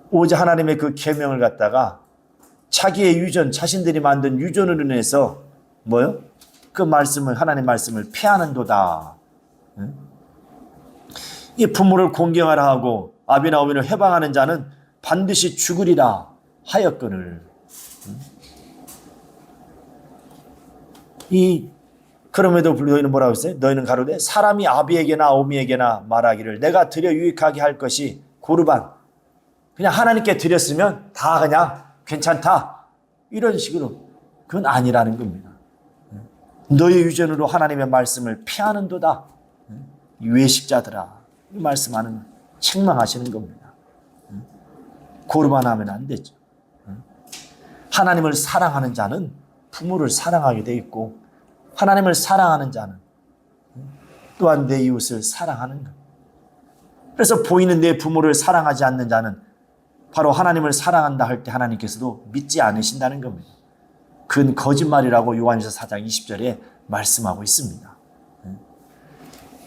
오직 하나님의 그 계명을 갖다가 자기의 유전, 자신들이 만든 유전으로 인해서 그 말씀을, 하나님의 말씀을 폐하는도다. 이 부모를 공경하라 하고 아비나 어미를 해방하는 자는 반드시 죽으리라 하였거늘. 그럼에도 불구하고 너희는 뭐라고 했어요? 너희는 가로되 사람이 아비에게나 어미에게나 말하기를 내가 드려 유익하게 할 것이 고르반, 그냥 하나님께 드렸으면 다 그냥 괜찮다, 이런 식으로. 그건 아니라는 겁니다. 너희 유전으로 하나님의 말씀을 폐하는도다. 외식자들아, 말씀하는, 책망하시는 겁니다. 고르반하면 안 되죠. 하나님을 사랑하는 자는 부모를 사랑하게 돼 있고, 하나님을 사랑하는 자는 또한 내 이웃을 사랑하는 것. 그래서 보이는 내 부모를 사랑하지 않는 자는 바로 하나님을 사랑한다 할 때 하나님께서도 믿지 않으신다는 겁니다. 그건 거짓말이라고 요한일서 4장 20절에 말씀하고 있습니다.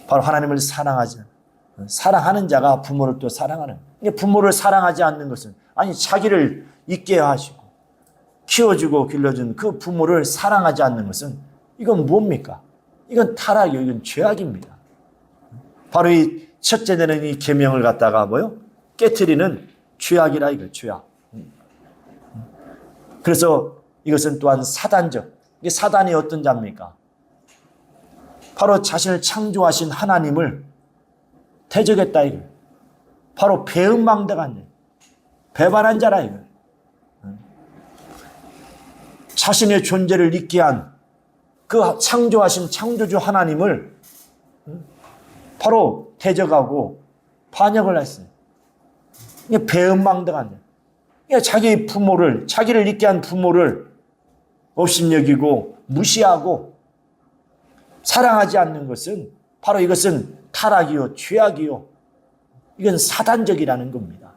바로 하나님을 사랑하는 자가 부모를 또 사랑하는. 부모를 사랑하지 않는 것은, 아니 자기를 있게 하시고 키워주고 길러준 그 부모를 사랑하지 않는 것은 이건 뭡니까? 이건 타락이요. 이건 죄악입니다. 바로 이 첫째 되는 이 계명을 갖다가 깨트리는 죄악이라 이거 죄악. 그래서 이것은 또한 사단적. 이게 사단이 어떤 자입니까? 바로 자신을 창조하신 하나님을 대적했다 이거. 바로 배은망덕한 자, 배반한 자라 이거. 자신의 존재를 잊게 한 그 창조하신 창조주 하나님을 바로 대적하고 반역을 했어요. 이게 배은망덕한 자. 자기 부모를, 자기를 잊게 한 부모를 업신여기고 무시하고 사랑하지 않는 것은 바로 이것은 타락이요, 죄악이요. 이건 사단적이라는 겁니다.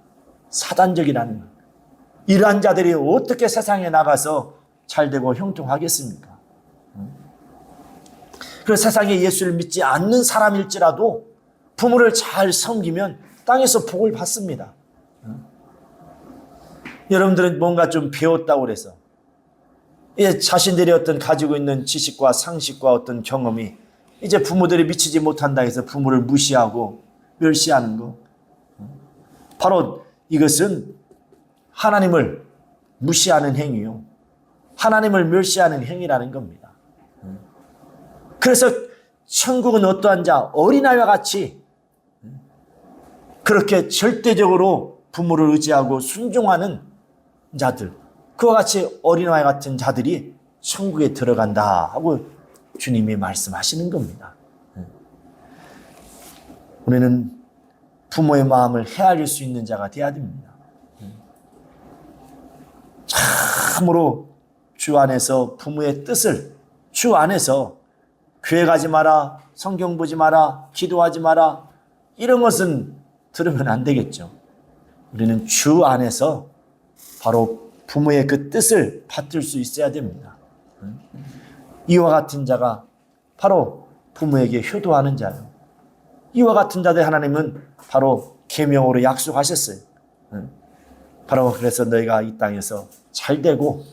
사단적이라는 것. 이러한 자들이 어떻게 세상에 나가서 잘되고 형통하겠습니까? 그래서 세상에 예수를 믿지 않는 사람일지라도 부모를 잘 섬기면 땅에서 복을 받습니다. 여러분들은 뭔가 좀 배웠다고 그래서 자신들이 어떤 가지고 있는 지식과 상식과 어떤 경험이 이제 부모들이 미치지 못한다 해서 부모를 무시하고 멸시하는 거. 바로 이것은 하나님을 무시하는 행위요. 하나님을 멸시하는 행위라는 겁니다. 그래서 천국은 어떠한 자, 어린아이와 같이 그렇게 절대적으로 부모를 의지하고 순종하는 자들, 그와 같이 어린아이 같은 자들이 천국에 들어간다 하고 주님이 말씀하시는 겁니다. 우리는 부모의 마음을 헤아릴 수 있는 자가 되어야 됩니다. 참으로 주 안에서 부모의 뜻을, 주 안에서 교회 가지 마라, 성경 보지 마라, 기도하지 마라, 이런 것은 들으면 안 되겠죠. 우리는 주 안에서 바로 부모의 그 뜻을 받들 수 있어야 됩니다. 이와 같은 자가 바로 부모에게 효도하는 자예요. 이와 같은 자들 하나님은 바로 계명으로 약속하셨어요. 바로 그래서 너희가 이 땅에서 잘되고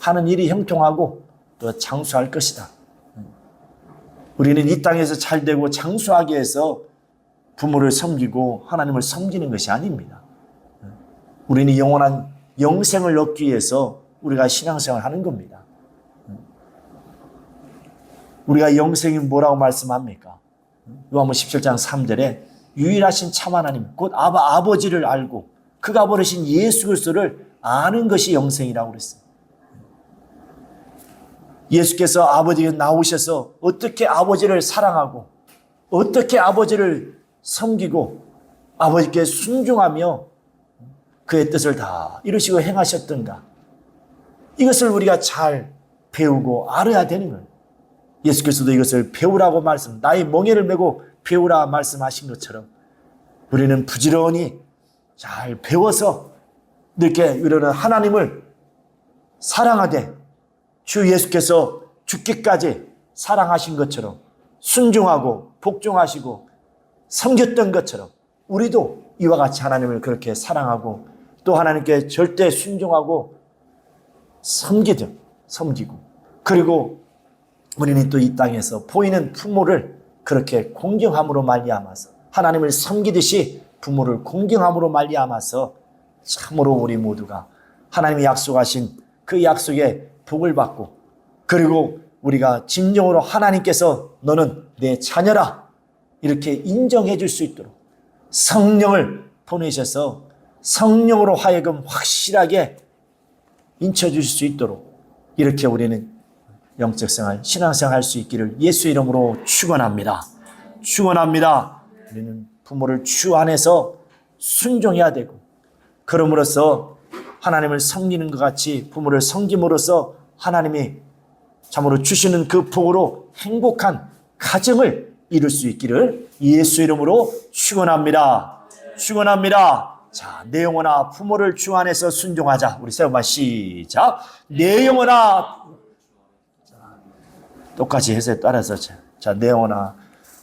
하는 일이 형통하고 또 장수할 것이다. 우리는 이 땅에서 잘되고 장수하기 위해서 부모를 섬기고 하나님을 섬기는 것이 아닙니다. 우리는 영원한 영생을 얻기 위해서 우리가 신앙생활을 하는 겁니다. 우리가 영생이 뭐라고 말씀합니까? 요한복음 17장 3절에 유일하신 참 하나님, 곧 아버지를 알고 그가 보내신 예수 그리스도를 아는 것이 영생이라고 그랬어요. 예수께서 아버지가 나오셔서 어떻게 아버지를 사랑하고 어떻게 아버지를 섬기고 아버지께 순종하며 그의 뜻을 다 이루시고 행하셨던가, 이것을 우리가 잘 배우고 알아야 되는 거예요. 예수께서도 이것을 배우라고 나의 멍에를 메고 배우라 말씀하신 것처럼 우리는 부지런히 잘 배워서 이렇게 우리는 하나님을 사랑하되 주 예수께서 죽기까지 사랑하신 것처럼 순종하고 복종하시고 섬겼던 것처럼 우리도 이와 같이 하나님을 그렇게 사랑하고 또 하나님께 절대 순종하고 섬기고, 그리고 우리는 또 이 땅에서 보이는 부모를 그렇게 공경함으로 말미암아서 하나님을 섬기듯이 부모를 공경함으로 말미암아서 참으로 우리 모두가 하나님이 약속하신 그 약속에 복을 받고, 그리고 우리가 진정으로 하나님께서 너는 내 자녀라 이렇게 인정해 줄 수 있도록 성령을 보내셔서 성령으로 하여금 확실하게 인쳐 주실 수 있도록 이렇게 우리는 영적 생활, 신앙생활 할 수 있기를 예수 이름으로 축원합니다. 축원합니다. 우리는 부모를 주 안에서 순종해야 되고, 그럼으로써 하나님을 섬기는 것 같이 부모를 섬김으로써 하나님이 참으로 주시는 그 복으로 행복한 가정을 이룰 수 있기를 예수 이름으로 축원합니다. 축원합니다. 자, 내 영혼아 부모를 주 안에서 순종하자. 우리 세 번만 시작. 내 영혼아, 똑같이 해서 따라서 자, 내 영혼아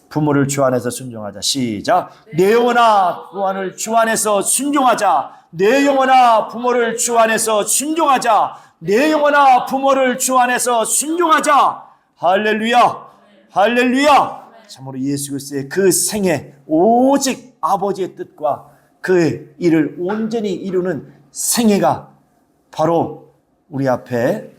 부모를 주 안에서 순종하자. 시작. 내 영혼아 부모를 주 안에서 순종하자. 내 영혼아 부모를 주 안에서 순종하자. 내 영혼아 부모를 주 안에서 순종하자. 할렐루야, 할렐루야. 참으로 예수 그리스도의 그 생애 오직 아버지의 뜻과 그 일을 온전히 이루는 생애가 바로 우리 앞에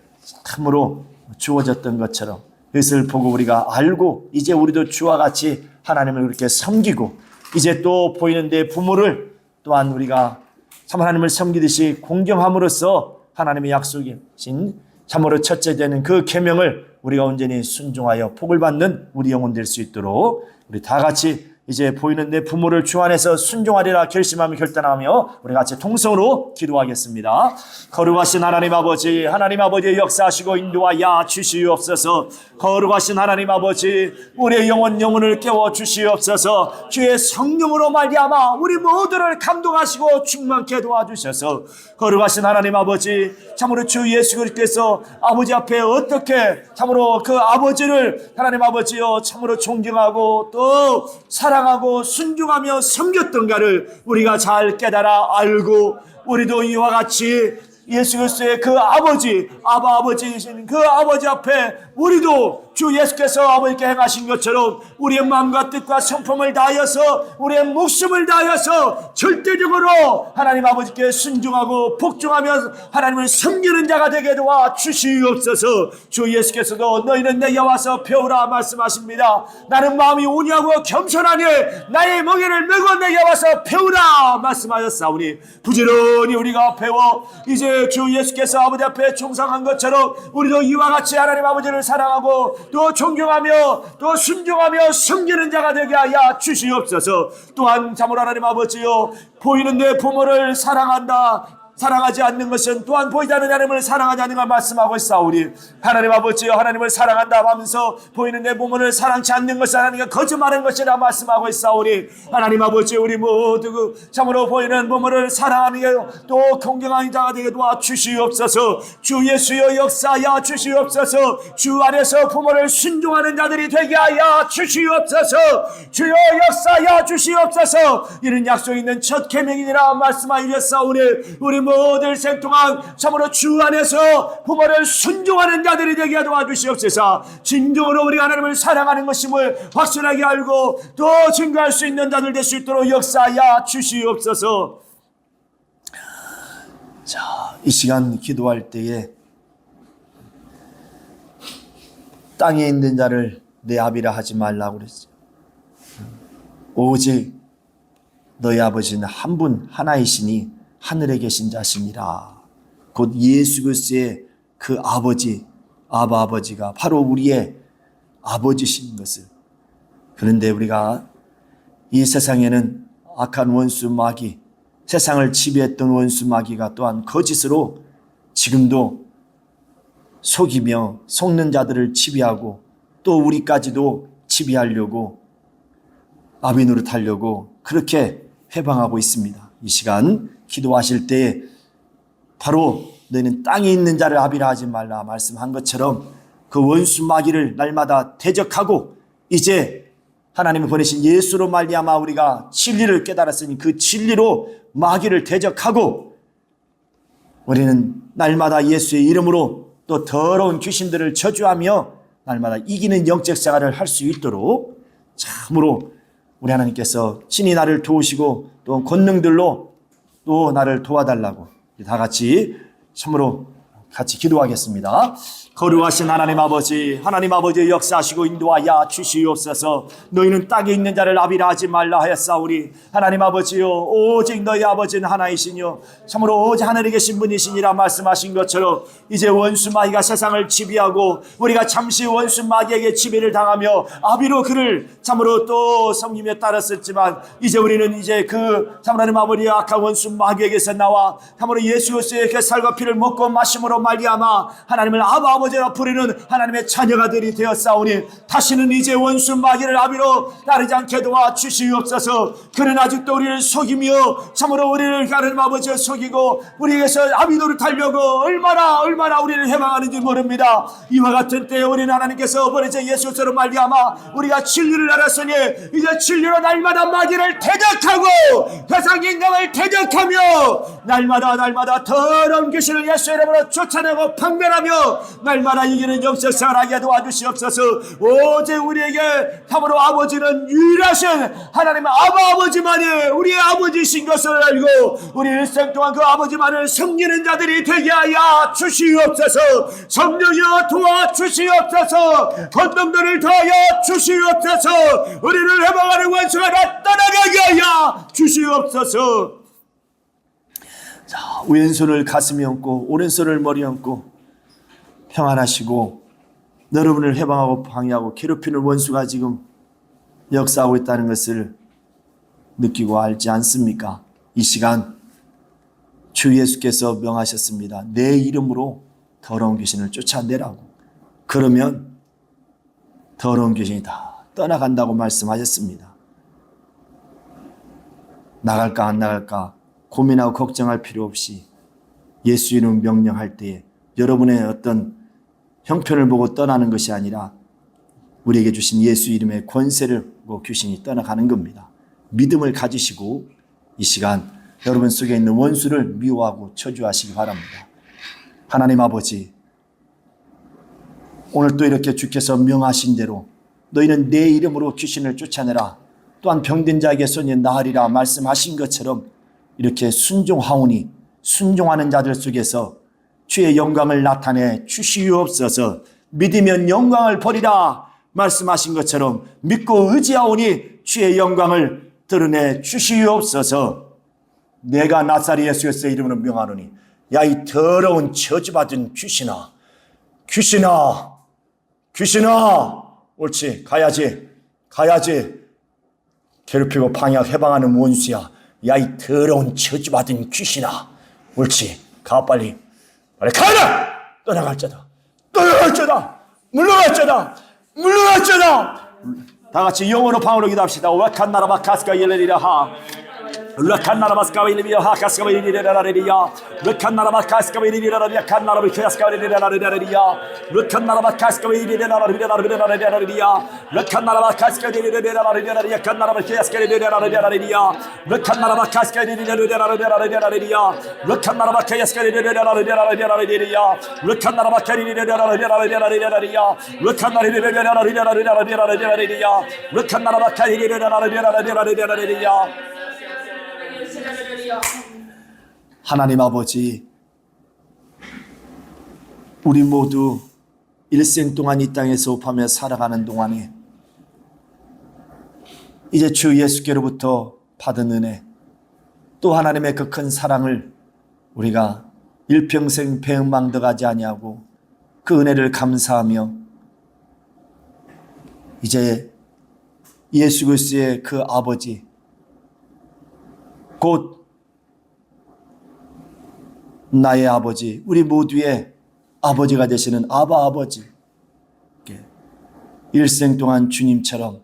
참으로 주어졌던 것처럼, 그것을 보고 우리가 알고 이제 우리도 주와 같이 하나님을 그렇게 섬기고, 이제 또 보이는데 부모를 또한 우리가 참 하나님을 섬기듯이 공경함으로써 하나님의 약속이신 참으로 첫째 되는 그 계명을 우리가 온전히 순종하여 복을 받는 우리 영혼 될 수 있도록 우리 다 같이 이제 보이는 내 부모를 주 안에서 순종하리라 결심하며 결단하며 우리 같이 통성으로 기도하겠습니다. 거룩하신 하나님 아버지, 하나님 아버지의 역사하시고 인도하여 주시옵소서. 거룩하신 하나님 아버지, 우리의 영혼을 깨워 주시옵소서. 주의 성령으로 말미암아 우리 모두를 감동하시고 충만케 도와주셔서, 거룩하신 하나님 아버지, 참으로 주 예수 그리스도께서 아버지 앞에 어떻게 참으로 그 아버지를 하나님 아버지여 참으로 존경하고 또 사랑하고 순종하며 섬겼던가를 우리가 잘 깨달아 알고, 우리도 이와 같이 예수 그리스도의 그 아버지, 아버지이신 그 아버지 앞에 우리도 주 예수께서 아버지께 행하신 것처럼 우리의 마음과 뜻과 성품을 다하여서 우리의 목숨을 다하여서 절대적으로 하나님 아버지께 순종하고 복종하며 하나님을 섬기는 자가 되게 도와 주시옵소서. 주 예수께서도 너희는 내게 와서 배우라 말씀하십니다. 나는 마음이 온유하고 겸손하니 나의 멍에를 메고 내게 와서 배우라 말씀하셨사오니, 부지런히 우리가 배워 이제 주 예수께서 아버지 앞에 충성한 것처럼 우리도 이와 같이 하나님 아버지를 사랑하고 또 존경하며 또 순종하며 섬기는 자가 되게 하여 주시옵소서. 또한 참으로 하나님 아버지요, 보이는 내 부모를 사랑하지 않는 것은 또한 보이지 않는 하나님을 사랑하지 않는 걸 말씀하고 있사오니, 하나님 아버지여, 하나님을 사랑한다 하면서 보이는 내 부모를 사랑치 않는 것은 하나님과 거짓말하는 것이라 말씀하고 있사오니, 하나님 아버지 우리 모두 참으로 보이는 부모를 사랑하는 또 존경하는 자가 되게 도와 주시옵소서. 주 예수여 역사하여 주시옵소서. 주 안에서 부모를 순종하는 자들이 되게 하여 주시옵소서. 주여 역사하여 주시옵소서. 이는 약속 있는 첫 계명이니라 말씀하셨사오니, 우리 모든 생 동안 참으로 주 안에서 부모를 순종하는 자들이 되게 도와주시옵소서. 진정으로 우리가 하나님을 사랑하는 것임을 확실하게 알고 또 증거할 수 있는 자들 될 수 있도록 역사하여 주시옵소서. 자, 이 시간 기도할 때에 땅에 있는 자를 내 아비라 하지 말라고 그랬어요. 오직 너희 아버지는 한 분 하나이시니 하늘에 계신 자시니라. 곧 예수 그리스도의 그 아버지, 아버지가 바로 우리의 아버지신 것을. 그런데 우리가 이 세상에는 악한 원수 마귀, 세상을 지배했던 원수 마귀가 또한 거짓으로 지금도 속이며 속는 자들을 지배하고 또 우리까지도 지배하려고 아비 노릇하려고 그렇게 회방하고 있습니다. 이 시간 기도하실 때 바로 너희는 땅에 있는 자를 아비라 하지 말라 말씀한 것처럼 그 원수 마귀를 날마다 대적하고, 이제 하나님이 보내신 예수로 말미암아 우리가 진리를 깨달았으니 그 진리로 마귀를 대적하고, 우리는 날마다 예수의 이름으로 또 더러운 귀신들을 저주하며 날마다 이기는 영적 생활을 할 수 있도록 참으로 우리 하나님께서 친히 나를 도우시고 또 권능들로 또 나를 도와달라고 다 같이 참으로 같이 기도하겠습니다. 거룩하신 하나님 아버지 역사하시고 인도하여 주시옵소서. 너희는 땅에 있는 자를 아비라 하지 말라 하였사오니 하나님 아버지요 오직 너희 아버지는 하나이시뇨 참으로 오직 하늘에 계신 분이시니라 말씀하신 것처럼 이제 원수 마귀가 세상을 지배하고 우리가 잠시 원수 마귀에게 지배를 당하며 아비로 그를 참으로 또 섬기며 따랐었지만 이제 우리는 이제 그 하나님 아버지의 악한 원수 마귀에게서 나와 참으로 예수 그리스도의 그 살과 피를 먹고 마심으로 말미암아 하나님을 아버지라 부르는 하나님의 자녀가 되었사오니 다시는 이제 원수 마귀를 아비로 따르지 않게 도와주시옵소서. 그는 아직도 우리를 속이며 참으로 우리를 하나님 아버지를 속이고 우리에게서 아비노를 달려고 얼마나 우리를 해방하는지 모릅니다. 이와 같은 때에 우리는 하나님께서 버리자 예수 그리스도로 말미암아 우리가 진리를 알았으니 이제 진리로 날마다 마귀를 대적하고 세상 인간을 대적하며 날마다 더러운 귀신을 예수 이름으로 쫓아내고 판별하며 날마다 이기는 영적생활 하게 도와주시옵소서. 오직 우리에게 참으로 아버지는 유일하신 하나님의 아버지만이 우리의 아버지이신 것을 알고 우리 일생 동안 그 아버지만을 섬기는 자들이 되게 하여 주시옵소서. 성령이여 도와주시옵소서. 권능들을 더하여 주시옵소서. 우리를 해방하는 원수가 다 떠나가게 하여 주시옵소서. 자, 왼손을 가슴에 얹고 오른손을 머리에 얹고 평안하시고 여러분을 해방하고 방해하고 괴롭히는 원수가 지금 역사하고 있다는 것을 느끼고 알지 않습니까? 이 시간 주 예수께서 명하셨습니다. 내 이름으로 더러운 귀신을 쫓아내라고. 그러면 더러운 귀신이 다 떠나간다고 말씀하셨습니다. 나갈까 안 나갈까 고민하고 걱정할 필요 없이 예수 이름 명령할 때에 여러분의 어떤 형편을 보고 떠나는 것이 아니라 우리에게 주신 예수 이름의 권세를 보고 귀신이 떠나가는 겁니다. 믿음을 가지시고 이 시간 여러분 속에 있는 원수를 미워하고 저주하시기 바랍니다. 하나님 아버지, 오늘 또 이렇게 주께서 명하신 대로 너희는 내 이름으로 귀신을 쫓아내라. 또한 병든 자에게 손이 나으리라 말씀하신 것처럼 이렇게 순종하오니 순종하는 자들 속에서 주의 영광을 나타내 주시옵소서. 믿으면 영광을 보리라 말씀하신 것처럼 믿고 의지하오니 주의 영광을 드러내 주시옵소서. 내가 나사렛 예수 그리스도의 이름으로 명하노니 야 이 더러운 저주받은 귀신아 옳지 가야지 괴롭히고 방해하고 해방하는 원수야. 야 이 더러운 저주받은 귀신아 옳지 가 빨리 가라! 떠나갈자다 물러갈자다 다 같이 영어로 방으로 기도합시다. 와칸나라바 카스카 옐레리라하 르칸나라바스카 옐레리라하 카스카 옐레리라라리야 르칸나라바 카스카 옐레리라라리야 칸나라바 카스카 옐레리라라리야 르칸나라바 카스카 옐레리라라리야 르칸나라바 카스카 옐레리라라리야 칸나라바 카스카 옐레리라라리야 르칸나라바 카스카 옐레리라라리야 르칸나라바 카스카 옐레리라라리야 르칸나라바 카리리라라리야 르칸나라바 카리리라라리야 하나님 아버지, 우리 모두 일생 동안 이 땅에 소업하며 살아가는 동안에 이제 주 예수께로부터 받은 은혜 또 하나님의 그 큰 사랑을 우리가 일평생 배은망덕하지 아니하고 그 은혜를 감사하며 이제 예수 그리스도의 그 아버지 곧 나의 아버지 우리 모두의 아버지가 되시는 아바 아버지 일생 동안 주님처럼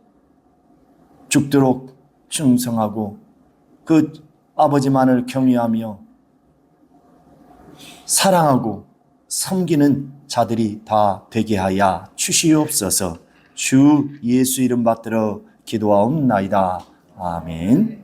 죽도록 충성하고 그 아버지만을 경외하며 사랑하고 섬기는 자들이 다 되게 하여 주시옵소서. 주 예수 이름 받들어 기도하옵나이다. 아멘.